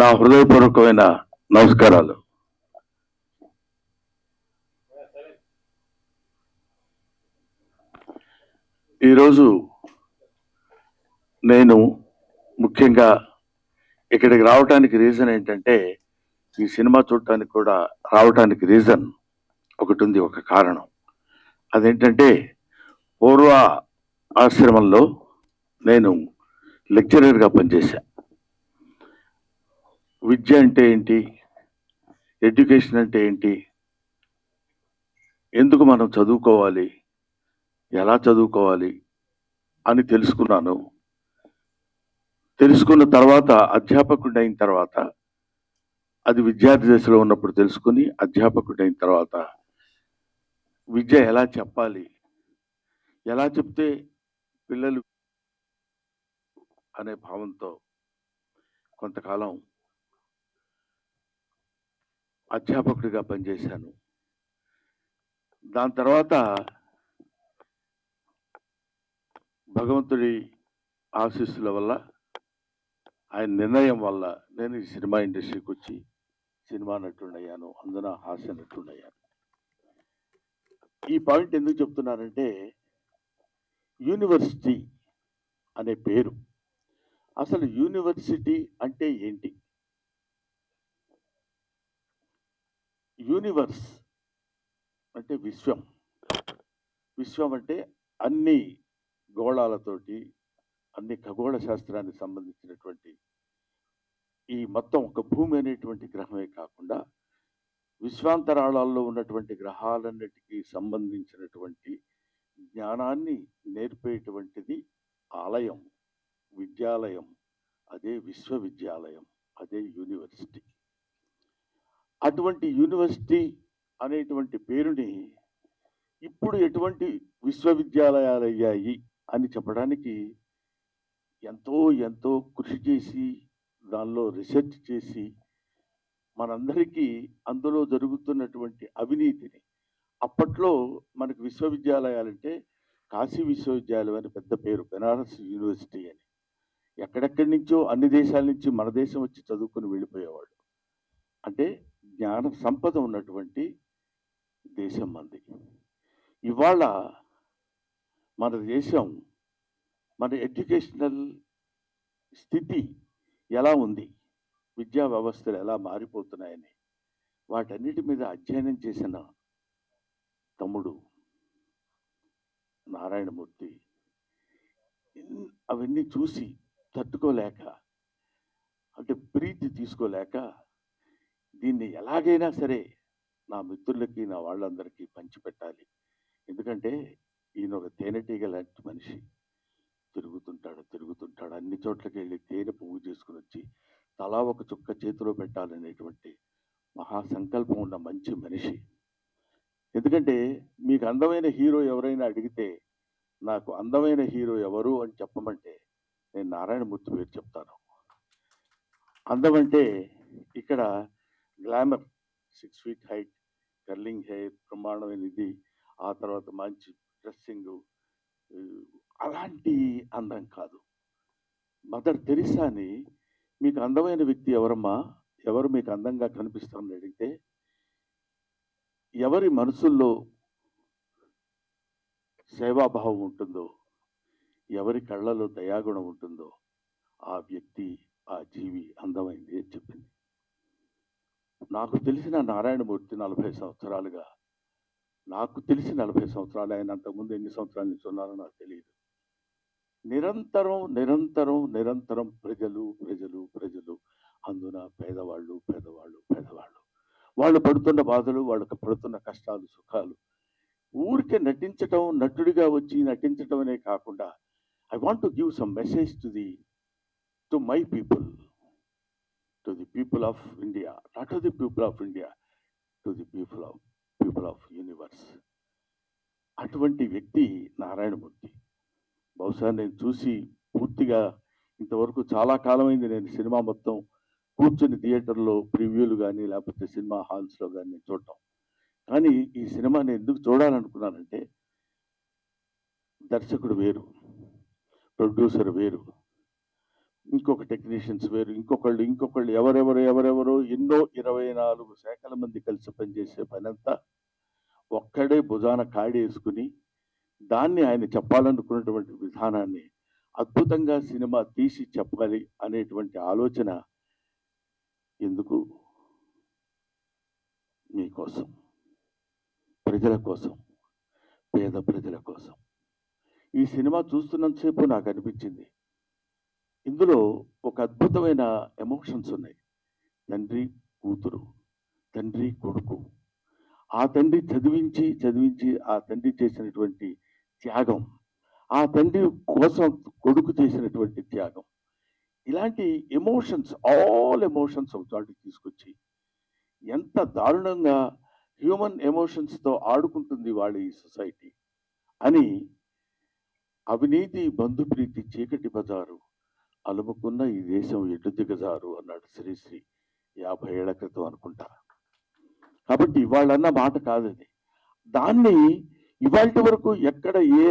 నా హృదయపూర్వకమైన నమస్కారాలు. ఈరోజు నేను ముఖ్యంగా ఇక్కడికి రావడానికి రీజన్ ఏంటంటే, ఈ సినిమా చూడటానికి కూడా రావడానికి రీజన్ ఒకటి ఉంది, ఒక కారణం. అదేంటంటే, పూర్వ ఆశ్రమంలో నేను లెక్చరర్గా పనిచేశా. విద్య అంటే ఏంటి, ఎడ్యుకేషన్ అంటే ఏంటి, ఎందుకు మనం చదువుకోవాలి, ఎలా చదువుకోవాలి అని తెలుసుకున్నాను. తెలుసుకున్న తర్వాత అధ్యాపకుడు అయిన తర్వాత, అది విద్యార్థి దశలో ఉన్నప్పుడు తెలుసుకుని అధ్యాపకుడు అయిన తర్వాత విద్య ఎలా చెప్పాలి, ఎలా చెప్తే పిల్లలు అనే భావంతో కొంతకాలం అధ్యాపకుడిగా పనిచేశాను. దాని తర్వాత భగవంతుడి ఆశీస్సుల వల్ల, ఆయన నిర్ణయం వల్ల నేను ఈ సినిమా ఇండస్ట్రీకి వచ్చి సినిమా నటుడయ్యాను, అందున హాస్య నటుడయ్యాను. ఈ పాయింట్ ఎందుకు చెప్తున్నానంటే, యూనివర్సిటీ అనే పేరు, అసలు యూనివర్సిటీ అంటే ఏంటి? యూనివర్స్ అంటే విశ్వం. విశ్వం అంటే అన్ని గోళాలతోటి, అన్ని ఖగోళ శాస్త్రానికి సంబంధించినటువంటి ఈ మొత్తం ఒక భూమి అనేటువంటి గ్రహమే కాకుండా విశ్వాంతరాళాల్లో ఉన్నటువంటి గ్రహాలన్నిటికీ సంబంధించినటువంటి జ్ఞానాన్ని నేర్పేటువంటిది ఆలయం, విద్యాలయం. అదే విశ్వవిద్యాలయం, అదే యూనివర్సిటీ. అటువంటి యూనివర్సిటీ అనేటువంటి పేరుని ఇప్పుడు ఎటువంటి విశ్వవిద్యాలయాలు అయ్యాయి అని చెప్పడానికి ఎంతో ఎంతో కృషి చేసి, దానిలో రీసెర్చ్ చేసి, మనందరికీ అందులో జరుగుతున్నటువంటి అవినీతిని, అప్పట్లో మనకు విశ్వవిద్యాలయాలంటే కాశీ విశ్వవిద్యాలయం అని పెద్ద పేరు, బెనారస్ యూనివర్సిటీ అని. ఎక్కడెక్కడి నుంచో అన్ని దేశాల నుంచి మన దేశం వచ్చి చదువుకుని వెళ్ళిపోయేవాడు. అంటే జ్ఞాన సంపద ఉన్నటువంటి దేశం మంది. ఇవాళ మన దేశం, మన ఎడ్యుకేషనల్ స్థితి ఎలా ఉంది, విద్యా వ్యవస్థలు ఎలా మారిపోతున్నాయని వాటన్నిటి మీద అధ్యయనం చేసిన తమ్ముడు నారాయణమూర్తి అవన్నీ చూసి తట్టుకోలేక, అంటే ప్రీతి తీసుకోలేక, దీన్ని ఎలాగైనా సరే నా మిత్రులకి, నా వాళ్ళందరికీ పంచిపెట్టాలి. ఎందుకంటే ఈయన ఒక తేనెటీగ లాంటి మనిషి. తిరుగుతుంటాడు అన్ని చోట్లకి వెళ్ళి తేనె పువ్వు చేసుకుని వచ్చి తలా ఒక చుక్క చేతిలో పెట్టాలనేటువంటి మహాసంకల్పం ఉన్న మంచి మనిషి. ఎందుకంటే మీకు అందమైన హీరో ఎవరైనా అడిగితే, నాకు అందమైన హీరో ఎవరు అని చెప్పమంటే నేను నారాయణమూర్తి పేరు చెప్తాను. అందం అంటే ఇక్కడ glamour, 6 feet height, curling hair, బ్రహ్మాండమైన ఇది, ఆ తర్వాత మంచి డ్రెస్సింగ్, అలాంటి అందం కాదు. మదర్ తెరిసాని, మీకు అందమైన వ్యక్తి ఎవరమ్మా, ఎవరు మీకు అందంగా కనిపిస్తారని అడిగితే, ఎవరి మనసుల్లో సేవాభావం ఉంటుందో, ఎవరి కళ్ళలో దయాగుణం ఉంటుందో ఆ వ్యక్తి, ఆ జీవి అందమైంది అని చెప్పింది. నాకు తెలిసిన నారాయణమూర్తి 40 సంవత్సరాలుగా, నాకు తెలిసి 40 సంవత్సరాలు, ఆయన అంతకుముందు ఎన్ని సంవత్సరాల నుంచి ఉన్నారో నాకు తెలియదు. నిరంతరం నిరంతరం నిరంతరం ప్రజలు, అందున పేదవాళ్ళు, వాళ్ళు పడుతున్న బాధలు, వాళ్ళకి పడుతున్న కష్టాలు, సుఖాలు, ఊరికే నటించటం, నటుడిగా వచ్చి నటించటం అనే కాకుండా, I want to give some message to my people, to the people of India, not to the people of India, to the people of universe. అటువంటి వ్యక్తి నారాయణమూర్తి. బహుశా నేను చూసి పూర్తిగా ఇంతవరకు చాలా కాలమైంది నేను సినిమా మొత్తం కూర్చుని థియేటర్లో ప్రివ్యూలు కానీ లేకపోతే సినిమా హాల్స్లో కానీ నేను చూడటం. కానీ ఈ సినిమాని ఎందుకు చూడాలనుకున్నానంటే, దర్శకుడు వేరు, ప్రొడ్యూసర్ వేరు, ఇంకొక టెక్నీషియన్స్ వేరు, ఇంకొకళ్ళు ఎవరెవరో ఎన్నో 24 శాఖల మంది కలిసి పనిచేసే పనంతా ఒక్కడే భుజాన కాడేసుకుని దాన్ని ఆయన చెప్పాలనుకున్నటువంటి విధానాన్ని అద్భుతంగా సినిమా తీసి చెప్పాలి అనేటువంటి ఆలోచన ఎందుకు? మీకోసం, ప్రజల కోసం, పేద ప్రజల కోసం. ఈ సినిమా చూస్తున్నంతసేపు నాకు అనిపించింది, ఇందులో ఒక అద్భుతమైన ఎమోషన్స్ ఉన్నాయి. తండ్రి కూతురు, తండ్రి కొడుకు, ఆ తండ్రి చదివించి ఆ తండ్రి చేసినటువంటి త్యాగం, ఆ తండ్రి కోసం కొడుకు చేసినటువంటి త్యాగం, ఇలాంటి ఎమోషన్స్, ఆల్ ఎమోషన్స్ ఒక చోటికి తీసుకొచ్చి ఎంత దారుణంగా హ్యూమన్ ఎమోషన్స్తో ఆడుకుంటుంది వాళ్ళ ఈ సొసైటీ అని, అవినీతి బంధుప్రీతి చీకటి బజారు అలుముకున్న ఈ దేశం ఎటు దిగజారు అన్నాడు శ్రీశ్రీ 50 ఏళ్ల క్రితం అనుకుంటా. కాబట్టి ఇవాళన్న మాట కాదది. దాన్ని ఇవాళ వరకు ఎక్కడ ఏ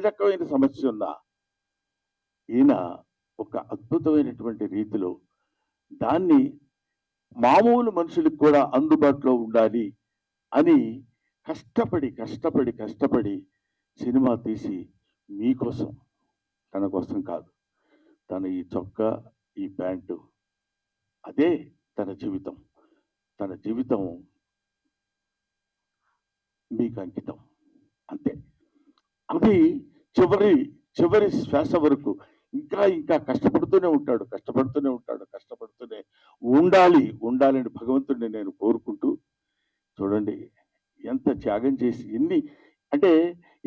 రకమైన సమస్య ఉన్నా ఈయన ఒక అద్భుతమైనటువంటి రీతిలో దాన్ని మామూలు మనుషులకు కూడా అందుబాటులో ఉండాలి అని కష్టపడి సినిమా తీసి మీకోసం, తన కోసం కాదు, తన ఈ చొక్కా, ఈ ప్యాంటు, అదే తన జీవితం మీకు అంకితం, అంతే. అది చివరి శ్వాస వరకు ఇంకా కష్టపడుతూనే ఉండాలని భగవంతుడిని నేను కోరుకుంటూ, చూడండి ఎంత త్యాగం చేసి ఎన్ని అంటే,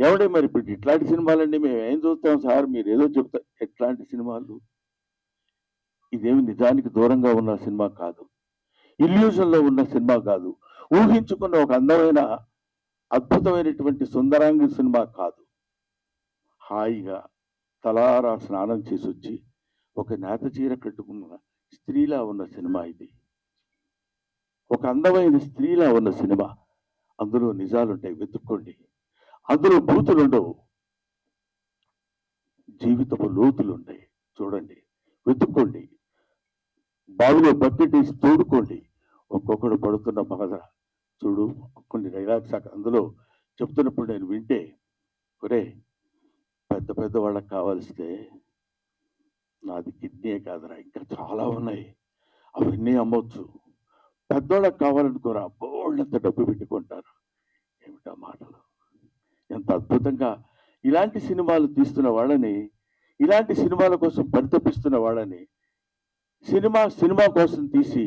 ఎవడే మరి ఇప్పుడు ఇట్లాంటి సినిమాలన్నీ మేము ఏం చూస్తాం సార్, మీరు ఏదో చెప్తారు. ఎట్లాంటి సినిమాలు? ఇదేమి నిజానికి దూరంగా ఉన్న సినిమా కాదు, ఇల్యూజన్లో ఉన్న సినిమా కాదు, ఊహించుకున్న ఒక అందమైన అద్భుతమైనటువంటి సుందరాంగి సినిమా కాదు. హాయిగా తలారా స్నానం చేసి వచ్చి ఒక నేత చీర కట్టుకున్న స్త్రీలా ఉన్న సినిమా ఇది, ఒక అందమైన స్త్రీలా ఉన్న సినిమా. అందులో నిజాలుంటాయి, వెతుక్కోండి. అందులో బూతులుండవు, జీవితపు లోతులుంటాయి, చూడండి, వెతుక్కోండి. బావిలో బకెట్ వేసి తోడుకోండి. ఒక్కొక్కడు పడుతున్న బాధ చూడు. కొన్ని డైలాగ్స్ అందులో చెప్తున్నప్పుడు నేను వింటే, ఒరే పెద్ద వాళ్ళకి కావాల్స్తే నాది కిడ్నీ కాదురా, ఇంకా చాలా ఉన్నాయి, అవన్నీ అమ్మొచ్చు. పెద్దోళ్ళకి కావాలనుకోరా, బోళ్ళంత డబ్బు పెట్టుకుంటారు. ఏమిటా మాటలు! ఎంత అద్భుతంగా ఇలాంటి సినిమాలు తీస్తున్న వాళ్ళని, ఇలాంటి సినిమాల కోసం పరితపిస్తున్న వాళ్ళని, సినిమా కోసం తీసి,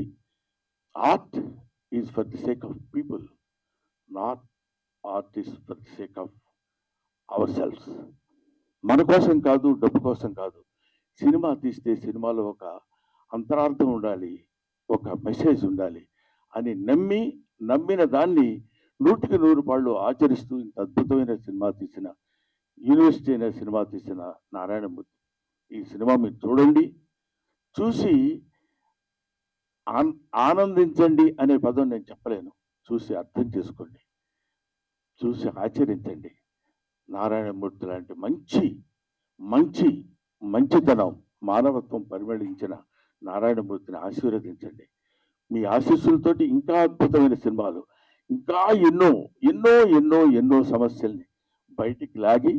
art is for the sake of people, not art is for the sake of our selves. మన కోసం కాదు, డబ్బు కోసం కాదు. సినిమా తీస్తే సినిమాలో ఒక అంతరార్థం ఉండాలి, ఒక మెసేజ్ ఉండాలి అని నమ్మిన దాన్ని 100కి 100 పాళ్ళు ఆచరిస్తూ ఇంత అద్భుతమైన సినిమా తీసిన, యూనివర్సిటీ అనే సినిమా తీసిన నారాయణమూర్తి. ఈ సినిమా మీరు చూడండి, చూసి ఆనందించండి అనే పదం నేను చెప్పలేను. చూసి అర్థం చేసుకోండి, చూసి ఆచరించండి. నారాయణమూర్తి లాంటి మంచితనం, మానవత్వం పరిమళించిన నారాయణమూర్తిని ఆశీర్వదించండి. మీ ఆశీస్సులతోటి ఇంకా అద్భుతమైన సినిమాలు, ఇంకా ఎన్నో సమస్యల్ని బయటికి లాగి,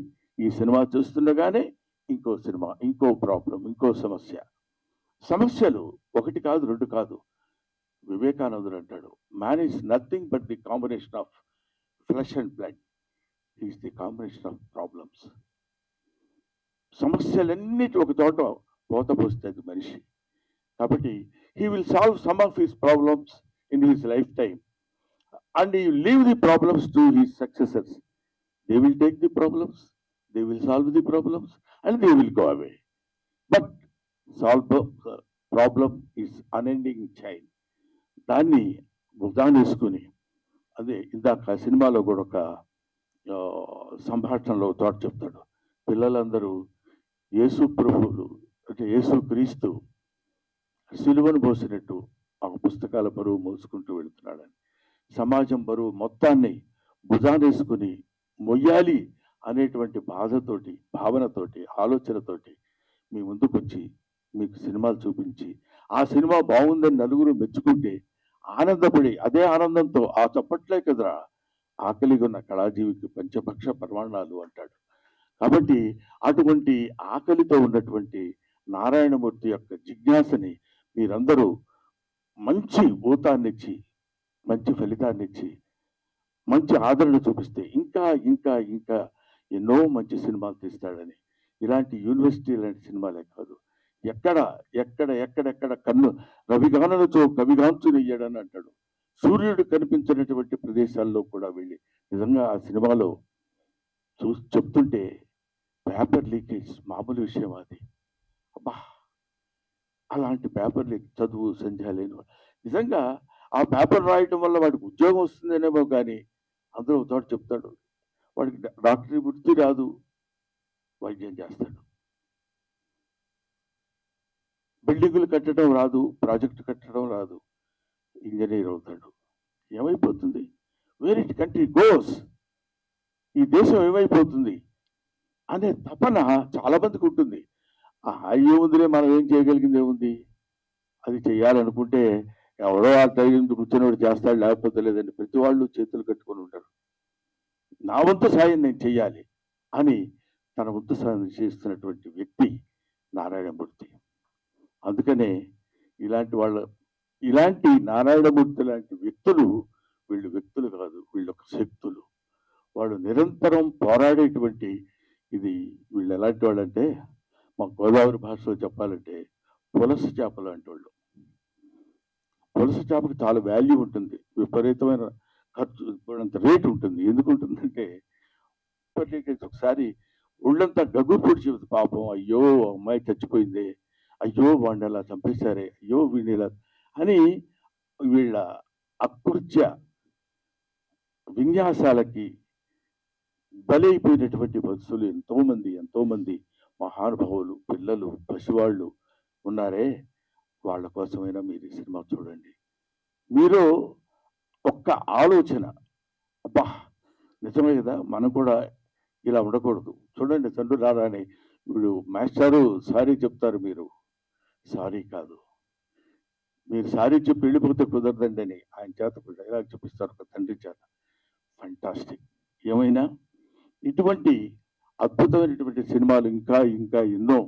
ఈ సినిమా చూస్తుండగానే ఇంకో సినిమా, ఇంకో ప్రాబ్లం, ఇంకో సమస్యలు 1 కాదు 2 కాదు. వివేకానందుడు అంటాడు, man is nothing but the combination of flesh and blood, is the combination of problems. సమస్యలన్నిటి ఒక చోట పోతపోస్తుంది మనిషి. కాబట్టి he will solve some of his problems in his lifetime and he will leave the problems to his successors. They will take the problems, they will solve the problems and they will go away. But problem is unending chain. దాన్ని భుజానేసుకుని, అదే ఇందాక సినిమాలో కూడా ఒక సంభాషణలో తోట చెప్తాడు, పిల్లలందరూ యేసు ప్రభువులు అంటే యేసు క్రీస్తు సిలువను మోసినట్టు ఆ పుస్తకాల బరువు మోసుకుంటూ వెళుతున్నాడని, సమాజం బరువు మొత్తాన్ని భుజానేసుకుని మొయ్యాలి అనేటువంటి బాధతోటి, భావనతోటి, ఆలోచనతోటి మీ ముందుకొచ్చి మీకు సినిమాలు చూపించి ఆ సినిమా బాగుందని నలుగురు మెచ్చుకుంటే ఆనందపడి అదే ఆనందంతో ఆ చప్పట్లే కదరా ఆకలిగా ఉన్న కళాజీవికి పంచపక్ష పరమాణాలు అంటాడు. కాబట్టి అటువంటి ఆకలితో ఉన్నటువంటి నారాయణమూర్తి యొక్క జిజ్ఞాసని మీరందరూ మంచి ఊతాన్నిచ్చి మంచి ఫలితాన్నిచ్చి మంచి ఆదరణ చూపిస్తే ఇంకా ఇంకా ఇంకా ఎన్నో మంచి సినిమాలు తీస్తాడని, ఇలాంటి యూనివర్సిటీ లాంటి సినిమాలే కాదు, ఎక్కడ ఎక్కడెక్కడ కన్ను రవిగానలతో కవిగాంచునయ్యాడని అంటాడు. సూర్యుడు కనిపించినటువంటి ప్రదేశాల్లో కూడా వెళ్ళి నిజంగా ఆ సినిమాలో చెప్తుంటే పేపర్ లీకేజ్ మామూలు విషయం అది. అబ్బా, అలాంటి పేపర్ లీక్ చదువు సంధ్య లేని నిజంగా ఆ పేపర్ రాయటం వల్ల వాడికి ఉద్యోగం వస్తుందనేమో కానీ అందులో ఒక చోట చెప్తాడు వాడికి డాక్టరీ వృత్తి రాదు, వైద్యం చేస్తాడు. బిల్డింగులు కట్టడం రాదు, ప్రాజెక్టు కట్టడం రాదు, ఇంజనీర్ అవుతాడు. ఏమైపోతుంది? వేర్ ఇట్ కంట్రీ గోస్, ఈ దేశం ఏమైపోతుంది అనే తపన చాలా మందికి ఉంటుంది. ఏముందిలే, మనం ఏం చేయగలిగింది ఏముంది, అది చేయాలనుకుంటే ఎవడో ఆ టైం కూర్చొని చేస్తాడు, లేకపోతే లేదండి. ప్రతి వాళ్ళు చేతులు కట్టుకొని ఉంటారు. నా వంతు సాయం నేను చెయ్యాలి అని తన వంతు సాయం చేస్తున్నటువంటి వ్యక్తి నారాయణమూర్తి. అందుకనే ఇలాంటి నారాయణమూర్తి లాంటి వ్యక్తులు, వీళ్ళు వ్యక్తులు కాదు, వీళ్ళు ఒక శక్తులు. వాళ్ళు నిరంతరం పోరాడేటువంటి ఇది. వీళ్ళు ఎలాంటి వాళ్ళు అంటే, మా గోదావరి భాషలో చెప్పాలంటే పులస చేపలు అంటే వాళ్ళు. పులస చేపకు చాలా వాల్యూ ఉంటుంది, విపరీతమైన ఖర్చు, అంత రేటు ఉంటుంది. ఎందుకు ఉంటుందంటే ఒకసారి ఒళ్ళంతా గగురు పొడిచేది పాపం. అయ్యో అమ్మాయి చచ్చిపోయింది, అయ్యో వాడిని అలా చంపేశారే, అయ్యో వీడిని ఇలా అని వీళ్ళ అకృత్య విన్యాసాలకి బలైపోయినటువంటి వత్సులు ఎంతోమంది మహానుభావులు, పిల్లలు, పసివాళ్ళు ఉన్నారే. వాళ్ళ కోసమైనా మీరు ఈ సినిమా చూడండి. మీరు ఒక్క ఆలోచన, అబ్బా నిజమే కదా, మనం కూడా ఇలా ఉండకూడదు. చూడండి, తండ్రి రారాని వీడు మాస్టారు సారీ చెప్తారు, మీరు సారీ కాదు, మీరు సారీ చెప్పి వెళ్ళిపోతే కుదరదండి అని ఆయన చేత డైలాగ్ చెప్పిస్తారు ఒక తండ్రి చేత. ఫంటాస్టిక్. ఏమైనా ఇటువంటి అద్భుతమైనటువంటి సినిమాలు ఇంకా ఇంకా ఎన్నో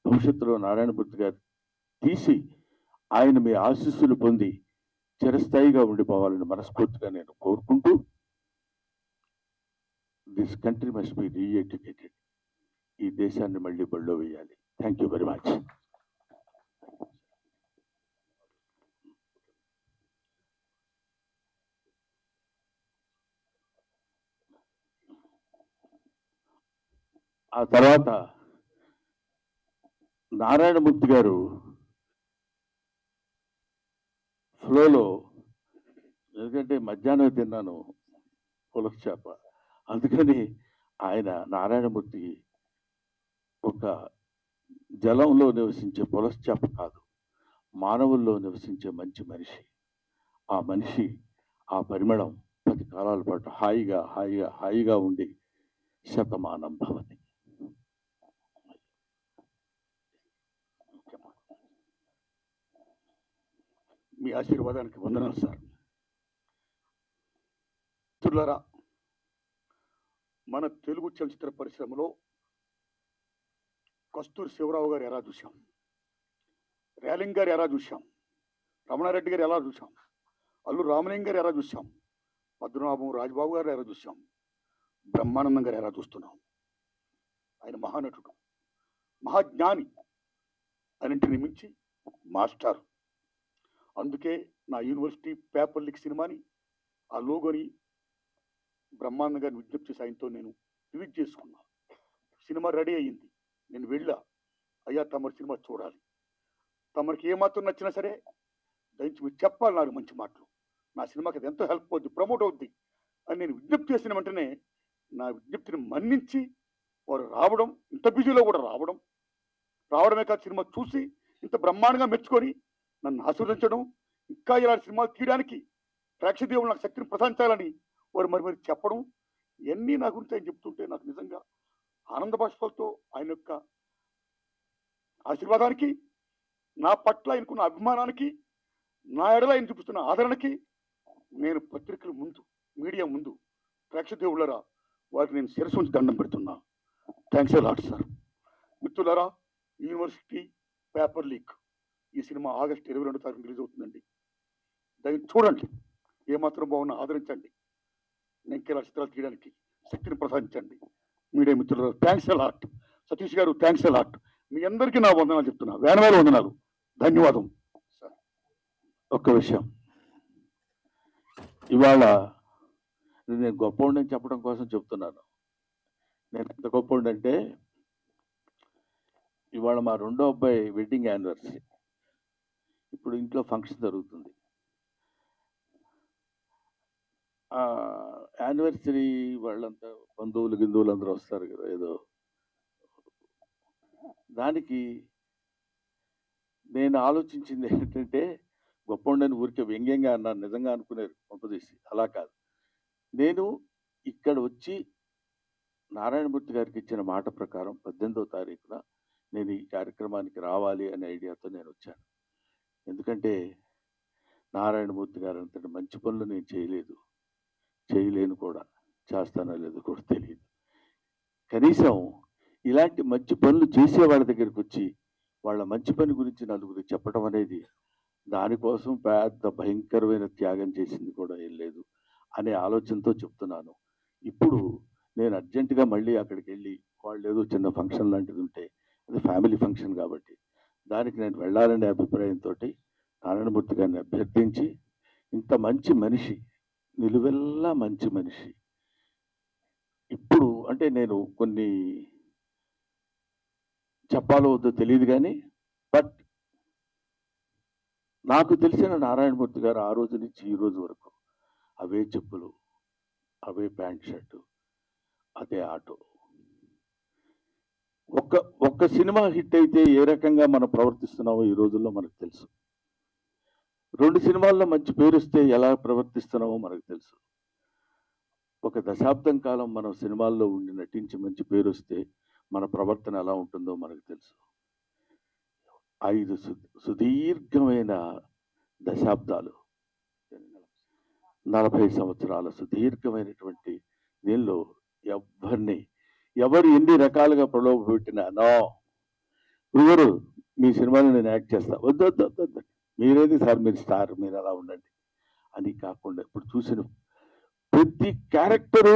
భవిష్యత్తులో నారాయణమూర్తి గారు తీసి ఆయన మీ ఆశీస్సులు పొంది చిరస్థాయిగా ఉండిపోవాలని మనస్ఫూర్తిగా నేను కోరుకుంటూ, దిస్ కంట్రీ మస్ట్ బి రీఎడ్యుకేటెడ్. ఈ దేశాన్ని మళ్ళీ బళ్ళో వేయాలి. Thank you very much. ఆ తర్వాత నారాయణమూర్తి గారు ఫ్లోలో, ఎందుకంటే మధ్యాహ్నం తిన్నాను పులస చేప, అందుకని ఆయన నారాయణమూర్తి ఒక జలంలో నివసించే పులస చేప కాదు, మానవుల్లో నివసించే మంచి మనిషి. ఆ మనిషి, ఆ పరిమళం 10 కాలాల పాటు హాయిగా ఉండి శతమానం భవతి. మీ ఆశీర్వాదానికి వందనాలు సార్. మిత్రులారా, మన తెలుగు చలచిత్ర పరిశ్రమలో కస్తూరి శివరావు గారు ఎలా చూశాం, రేలింగ్ గారు ఎలా చూశాం, రమణారెడ్డి గారు ఎలా చూశాం, అల్లు రామలింగ గారు ఎలా చూశాం, పద్మనాభం రాజబాబు గారు ఎలా చూశాం, బ్రహ్మానందం గారు ఎలా చూస్తున్నాం. ఆయన మహానటుడు, మహాజ్ఞాని, అన్నింటిని మించి మాస్టర్. అందుకే నా యూనివర్సిటీ పేపర్ లీక్ సినిమాని, ఆ లోగోని బ్రహ్మానంద గారిని విజ్ఞప్తి చేసి ఆయనతో నేను రిలీజ్ చేసుకున్నా. సినిమా రెడీ అయ్యింది, నేను వెళ్ళా, అయ్యా తమరి సినిమా చూడాలి, తమరికి ఏమాత్రం నచ్చినా సరే దయచి మీరు చెప్పాలి నాకు మంచి మాటలు, నా సినిమాకి అది ఎంతో హెల్ప్ అవుద్ది, ప్రమోట్ అవుద్ది అని నేను విజ్ఞప్తి చేసిన వెంటనే నా విజ్ఞప్తిని మన్నించి వారు రావడం, ఇంత బిజీలో కూడా రావడమే కాదు, సినిమా చూసి ఇంత బ్రహ్మాండంగా మెచ్చుకొని నన్ను ఆశీర్వదించడం, ఇంకా ఇలాంటి సినిమాలు తీయడానికి ప్రేక్షదేవులు నాకు శక్తిని ప్రసాదించాలని వారు మరి చెప్పడం, ఇవన్నీ నా గురించి ఆయన చెప్తుంటే నాకు నిజంగా ఆనంద బాష్పాలతో ఆయన యొక్క ఆశీర్వాదానికి నా పట్ల ఆయనకున్న అభిమానానికి, నా ఎడల ఆయన చూపిస్తున్న ఆదరణకి నేను పత్రికల ముందు, మీడియా ముందు, ప్రేక్షక దేవుళ్ళరా వారికి నేను శిరస్సు ఉంచి దండం పెడుతున్నా. Thanks a lot sir. మిత్రులారా, యూనివర్సిటీ పేపర్ లీక్ ఈ సినిమా ఆగస్టు 22వ తారీఖు రిలీజ్ అవుతుందండి. దాన్ని చూడండి, ఏమాత్రం బాగున్నా ఆదరించండి. నేను ఇంకెలా చిత్రాలు తీయడానికి శక్తిని ప్రసాదించండి. మీడియా మిత్రులు థ్యాంక్స్ ఎ లాట్. సతీష్ గారు థ్యాంక్స్ ఎ లాట్. మీ అందరికీ నా వందనాలు చెప్తున్నా, వేల వందనాలు. ధన్యవాదం సార్. ఒక్క విషయం, ఇవాళ నేను గొప్పవాడిని చెప్పడం కోసం చెప్తున్నాను. నేను ఎంత గొప్పవాడంటే, ఇవాళ మా రెండో అబ్బాయి వెడ్డింగ్ యానివర్సరీ. ఇప్పుడు ఇంట్లో ఫంక్షన్ జరుగుతుంది. యానివర్సరీ వాళ్ళంతా బంధువులు అందరూ వస్తారు కదా, ఏదో దానికి నేను ఆలోచించింది ఏంటంటే, గొప్పవాడిని ఊరికే వ్యంగ్యంగా అన్నాను, నిజంగా అనుకునేది పంపదీసి. అలా కాదు, నేను ఇక్కడ వచ్చి నారాయణమూర్తి గారికి ఇచ్చిన మాట ప్రకారం 18వ తారీఖున నేను ఈ కార్యక్రమానికి రావాలి అనే ఐడియాతో నేను వచ్చాను. ఎందుకంటే నారాయణమూర్తి గారు అంతటి మంచి పనులు నేను చేయలేను కూడా, చేస్తానో లేదో కూడా తెలియదు. కనీసం ఇలాంటి మంచి పనులు చేసే వాళ్ళ దగ్గరికి వచ్చి వాళ్ళ మంచి పని గురించి నలుగురు చెప్పడం అనేది, దానికోసం పెద్ద భయంకరమైన త్యాగం చేసింది కూడా ఏం లేదు అనే ఆలోచనతో చెప్తున్నాను. ఇప్పుడు నేను అర్జెంటుగా మళ్ళీ అక్కడికి వెళ్ళి, వాళ్ళు ఏదో చిన్న ఫంక్షన్ లాంటిది ఉంటే, అది ఫ్యామిలీ ఫంక్షన్ కాబట్టి దానికి నేను వెళ్ళాలనే అభిప్రాయంతో నారాయణమూర్తి గారిని అభ్యర్థించి, ఇంత మంచి మనిషి, నిలువెల్లా మంచి మనిషి, ఇప్పుడు అంటే నేను కొన్ని చెప్పాలో వద్దో తెలియదు కానీ, బట్ నాకు తెలిసిన నారాయణమూర్తి గారు ఆ రోజు నుంచి ఈ రోజు వరకు అవే చెప్పులు, అవే ప్యాంట్ షర్టు, అదే ఆటో. ఒక్క సినిమా హిట్ అయితే ఏ రకంగా మనం ప్రవర్తిస్తున్నామో ఈ రోజుల్లో మనకు తెలుసు. 2 సినిమాల్లో మంచి పేరు వస్తే ఎలా ప్రవర్తిస్తున్నామో మనకు తెలుసు. ఒక దశాబ్దం కాలం మనం సినిమాల్లో ఉండి నటించి మంచి పేరు వస్తే మన ప్రవర్తన ఎలా ఉంటుందో మనకు తెలుసు. 5 సుదీర్ఘమైన దశాబ్దాలు, 40 సంవత్సరాల సుదీర్ఘమైనటువంటి దీనిలో ఎవరు ఎన్ని రకాలుగా ప్రలోభ పెట్టినా, నో గురుగారు మీ సినిమాలో నేను యాక్ట్ చేస్తా, వద్దు మీరేది సార్, మీరు స్టార్, మీరు అలా ఉండండి అని కాకుండా, ఇప్పుడు చూసిన ప్రతి క్యారెక్టరు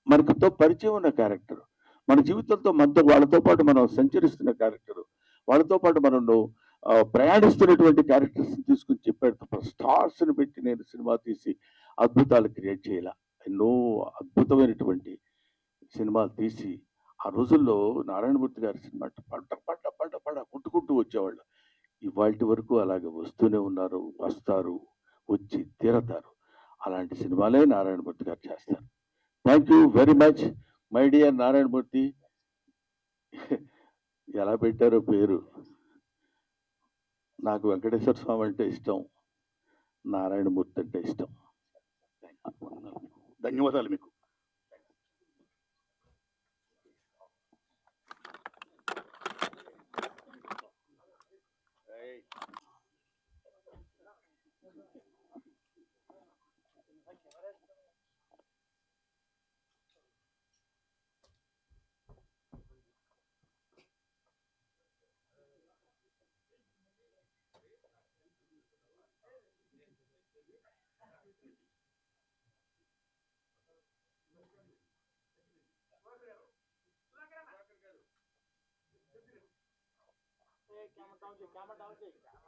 మనకుతో పరిచయం ఉన్న క్యారెక్టర్, మన జీవితంతో వాళ్ళతో పాటు మనం సంచరిస్తున్న క్యారెక్టరు, వాళ్ళతో పాటు మనం ప్రయాణిస్తున్నటువంటి క్యారెక్టర్స్ తీసుకుని చెప్పాడు. స్టార్స్ని పెట్టి నేను సినిమా తీసి అద్భుతాలు క్రియేట్ చేయాల, ఎన్నో అద్భుతమైనటువంటి సినిమాలు తీసి ఆ రోజుల్లో నారాయణమూర్తి గారి సినిమా పడ్డ కొట్టుకుంటూ వచ్చేవాళ్ళు. ఇవాళ వరకు అలాగే వస్తూనే ఉన్నారు, వస్తారు, వచ్చి తీరతారు. అలాంటి సినిమాలే నారాయణమూర్తి గారు చేస్తారు. Thank you very much my dear Narayanamurthy. ఎలా పెట్టారో పేరు, నాకు వెంకటేశ్వర స్వామి అంటే ఇష్టం, నారాయణమూర్తి అంటే ఇష్టం. ధన్యవాదాలు మీకు. Camera down, camera down.